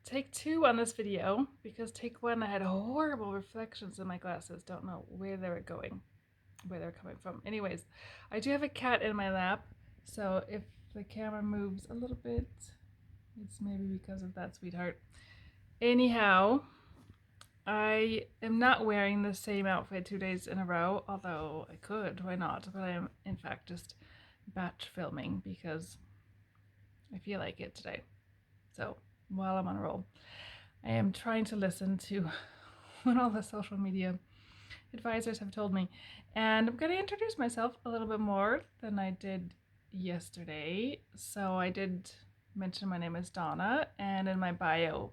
take 2 on this video because take 1 I had horrible reflections in my glasses. Don't know where they were going, where they're coming from. Anyways, I do have a cat in my lap, so if the camera moves a little bit, it's maybe because of that, sweetheart. Anyhow, I am not wearing the same outfit 2 days in a row, although I could, why not? But I am in fact just batch filming because I feel like it today. So while I'm on a roll, I am trying to listen to what all the social media advisors have told me. And I'm going to introduce myself a little bit more than I did yesterday. So I did mention my name is Donna, and in my bio,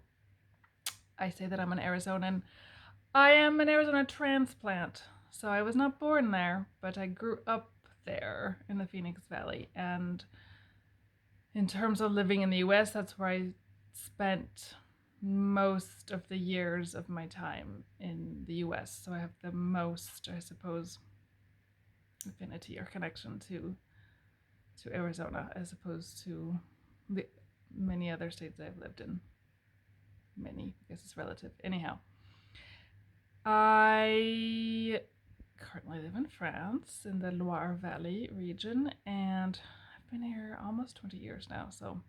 I say that I'm an Arizonan. I am an Arizona transplant. So I was not born there, but I grew up there in the Phoenix Valley. And in terms of living in the US, that's where I spent most of the years of my time in the US. So I have the most, I suppose, affinity or connection to Arizona as opposed to the many other states I've lived in. Many, because it's relative. Anyhow, I currently live in France in the Loire Valley region, and I've been here almost 20 years now, so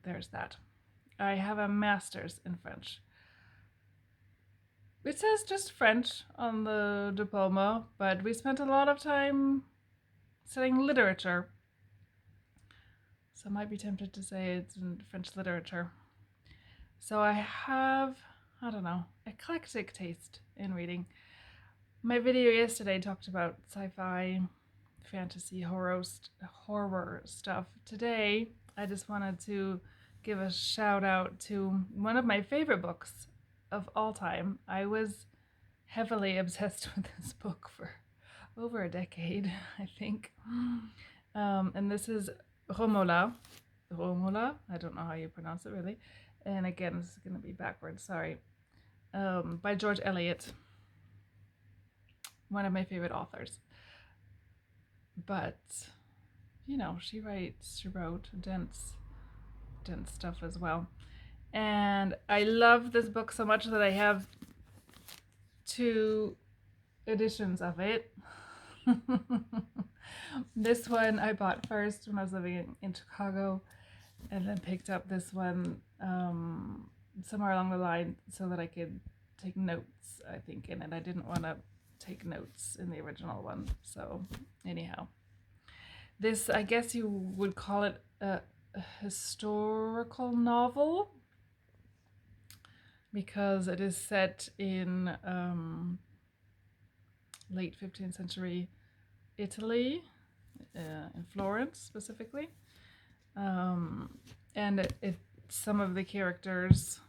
there's that. I have a master's in French. It says just French on the diploma, but we spent a lot of time studying literature. So I might be tempted to say it's in French literature. So I have, I don't know, eclectic taste in reading. My video yesterday talked about sci-fi, fantasy, horror stuff. Today, I just wanted to give a shout out to one of my favorite books of all time. I was heavily obsessed with this book for over a decade, I think. And this is Romola. Romola? I don't know how you pronounce it really. And again, this is going to be backwards, sorry. By George Eliot. One of my favorite authors. But, you know, she wrote dense stuff as well. And I love this book so much that I have 2 editions of it. This one I bought first when I was living in Chicago, and then picked up this one somewhere along the line so that I could take notes, I think, in it. I didn't want to take notes in the original one. So anyhow, this, I guess you would call it a historical novel because it is set in late 15th century Italy, in Florence specifically. And some of the characters,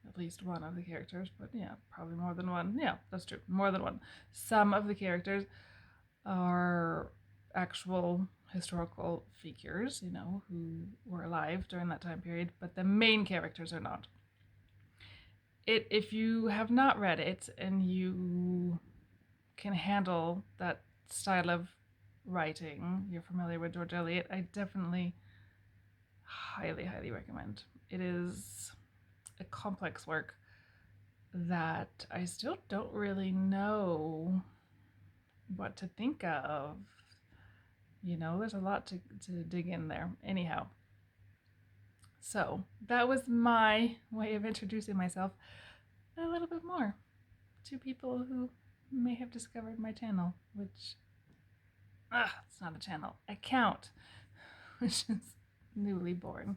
at least one of the characters, but yeah, probably more than one. Yeah, that's true, more than one. Some of the characters are actual historical figures, you know, who were alive during that time period, but the main characters are not. If you have not read it and you can handle that style of writing, you're familiar with George Eliot, I definitely highly recommend. It is a complex work that I still don't really know what to think of. You know, there's a lot to dig in there. Anyhow, so that was my way of introducing myself a little bit more to people who may have discovered my channel, which, it's not a channel, account, which is newly born.